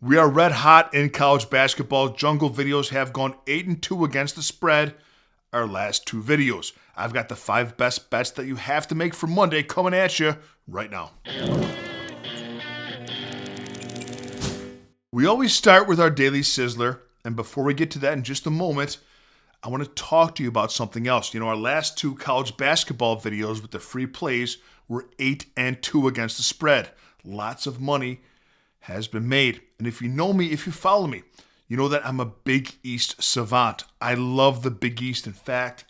We are red hot in college basketball. Jungle videos have gone 8-2 against the spread. Our last two videos. I've got the 5 best bets that you have to make for Monday coming at you right now. We always start with our daily sizzler, and before we get to that in just a moment, I want to talk to you about something else. Our last two college basketball videos with the free plays were 8-2 against the spread. Lots of money has been made. And if you know me, if you follow me, you know that I'm a Big East savant. I love the Big East. In fact,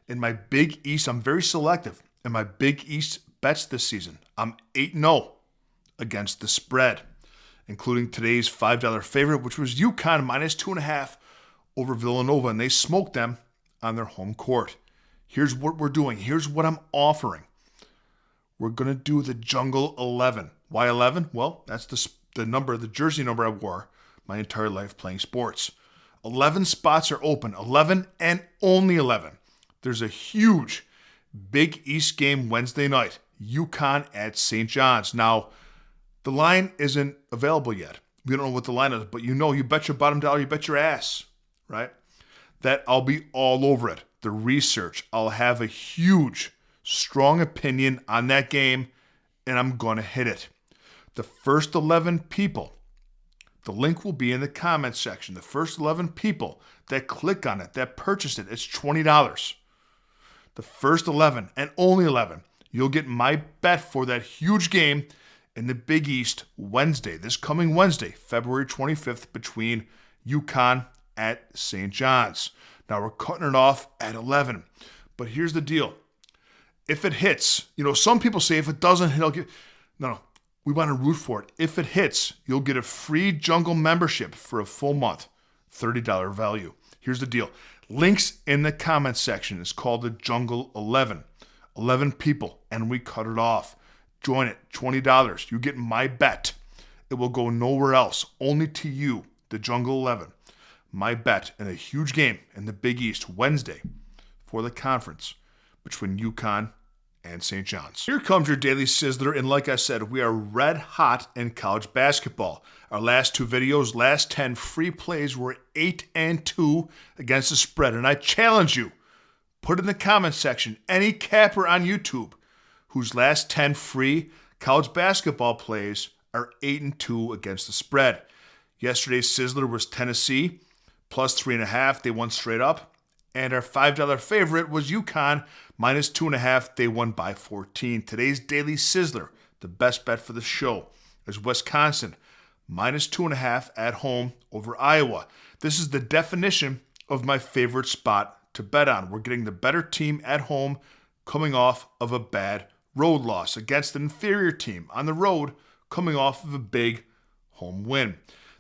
in my Big East, I'm very selective. In my Big East bets this season, I'm 8-0 against the spread, including today's $5 favorite, which was UConn minus 2.5 over Villanova, and they smoked them on their home court. Here's what we're doing. Here's what I'm offering. We're going to do the Jungle 11. Why 11? Well, that's the number, the jersey number I wore my entire life playing sports. 11 spots are open. 11 and only 11. There's a huge Big East game Wednesday night. UConn at St. John's. Now, the line isn't available yet. We don't know what the line is, but you bet your bottom dollar, you bet your ass, right? That I'll be all over it. The research. I'll have a huge, strong opinion on that game, and I'm going to hit it. The first 11 people, the link will be in the comments section. The first 11 people that click on it, that purchase it, it's $20. The first 11 and only 11, you'll get my bet for that huge game in the Big East Wednesday, this coming Wednesday, February 25th, between UConn at St. John's. Now, we're cutting it off at 11. But here's the deal. If it hits, some people say if it doesn't hit, I'll get... No. We want to root for it. If it hits, you'll get a free Jungle membership for a full month, $30 value. Here's the deal. Links in the comments section. It's called the Jungle 11. 11 people, and we cut it off. Join it, $20. You get my bet. It will go nowhere else, only to you, the Jungle 11. My bet in a huge game in the Big East Wednesday for the conference between UConn and St. John's. Here comes your daily sizzler, and like I said, we are red hot in college basketball. Our last two videos, last 10 free plays were 8-2 against the spread, and I challenge you, put in the comments section any capper on YouTube whose last 10 free college basketball plays are 8-2 against the spread. Yesterday's sizzler was Tennessee, plus 3.5. They won straight up. And our $5 favorite was UConn, minus 2.5. They won by 14. Today's daily sizzler, the best bet for the show, is Wisconsin, minus 2.5 at home over Iowa. This is the definition of my favorite spot to bet on. We're getting the better team at home coming off of a bad road loss against an inferior team on the road coming off of a big home win.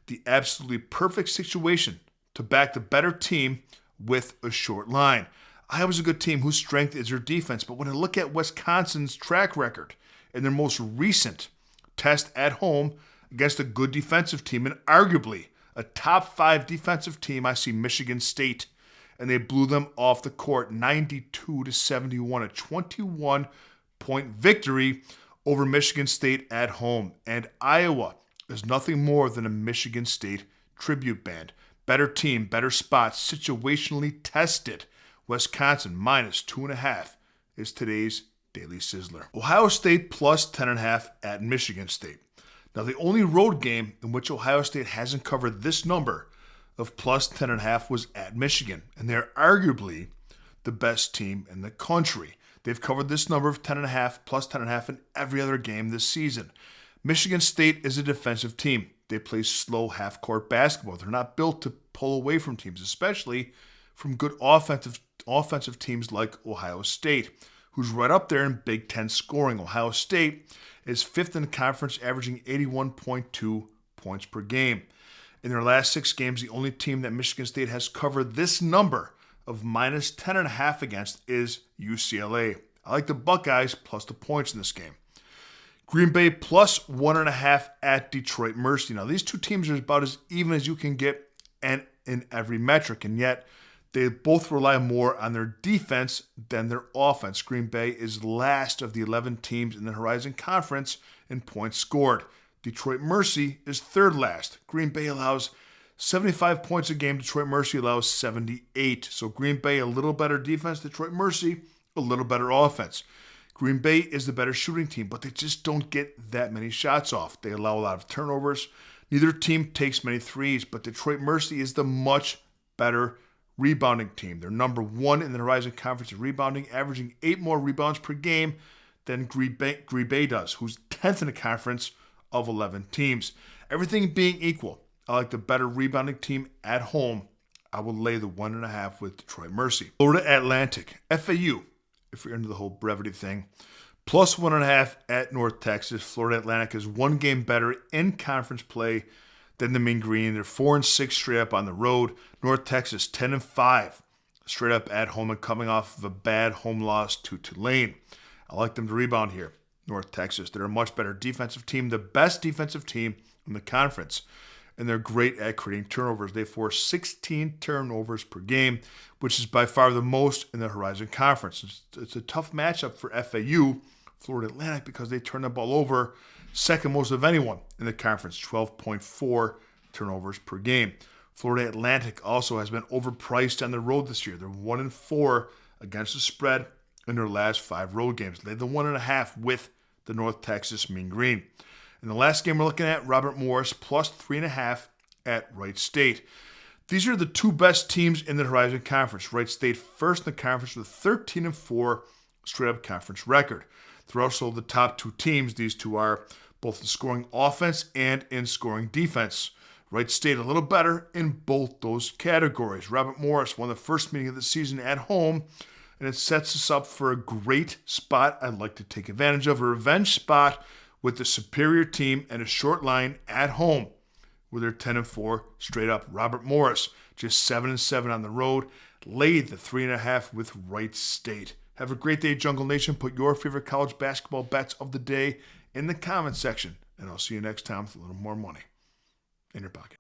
The absolutely perfect situation to back the better team with a short line. Iowa's a good team whose strength is their defense, but when I look at Wisconsin's track record in their most recent test at home against a good defensive team and arguably a top 5 defensive team, I see Michigan State, and they blew them off the court 92-71, a 21-point victory over Michigan State at home. And Iowa is nothing more than a Michigan State tribute band. Better team, better spots, situationally tested. Wisconsin minus 2.5 is today's daily sizzler. Ohio State plus 10.5 at Michigan State. Now, the only road game in which Ohio State hasn't covered this number of plus 10.5 was at Michigan, and they're arguably the best team in the country. They've covered this number of 10.5, plus 10.5 in every other game this season. Michigan State is a defensive team. They play slow half-court basketball. They're not built to pull away from teams, especially from good offensive teams like Ohio State, who's right up there in Big Ten scoring. Ohio State is 5th in the conference, averaging 81.2 points per game. In their last 6 games, the only team that Michigan State has covered this number of minus 10.5 against is UCLA. I like the Buckeyes plus the points in this game. Green Bay plus 1.5 at Detroit Mercy. Now, these two teams are about as even as you can get and in every metric, and yet they both rely more on their defense than their offense. Green Bay is last of the 11 teams in the Horizon Conference in points scored. Detroit Mercy is third last. Green Bay allows 75 points a game. Detroit Mercy allows 78. So Green Bay, a little better defense. Detroit Mercy, a little better offense. Green Bay is the better shooting team, but they just don't get that many shots off. They allow a lot of turnovers. Neither team takes many threes, but Detroit Mercy is the much better rebounding team. They're number 1 in the Horizon Conference in rebounding, averaging 8 more rebounds per game than Green Bay does, who's 10th in the conference of 11 teams. Everything being equal, I like the better rebounding team at home. I will lay the 1.5 with Detroit Mercy. Florida Atlantic, FAU, if you're into the whole brevity thing, plus 1.5 at North Texas. Florida Atlantic is 1 game better in conference play than the Mean Green. They're 4-6 straight up on the road. North Texas 10-5 straight up at home and coming off of a bad home loss to Tulane. I like them to rebound here. North Texas, they're a much better defensive team, the best defensive team in the conference, and they're great at creating turnovers. They force 16 turnovers per game, which is by far the most in the Horizon Conference. It's a tough matchup for FAU, Florida Atlantic, because they turn the ball over second most of anyone in the conference, 12.4 turnovers per game. Florida Atlantic also has been overpriced on the road this year. They're 1-4 against the spread in their last 5 road games. They had the 1.5 with the North Texas Mean Green. In the last game we're looking at, Robert Morris plus 3.5 at Wright State. These are the 2 best teams in the Horizon Conference. Wright State first in the conference with a 13-4 straight-up conference record. They're also the top 2 teams. These 2 are both in scoring offense and in scoring defense. Wright State a little better in both those categories. Robert Morris won the first meeting of the season at home, and it sets us up for a great spot I'd like to take advantage of, a revenge spot with the superior team and a short line at home with their 10-4 straight up. Robert Morris, just 7-7 on the road, laid the 3.5 with Wright State. Have a great day, Jungle Nation. Put your favorite college basketball bets of the day in the comment section, and I'll see you next time with a little more money in your pocket.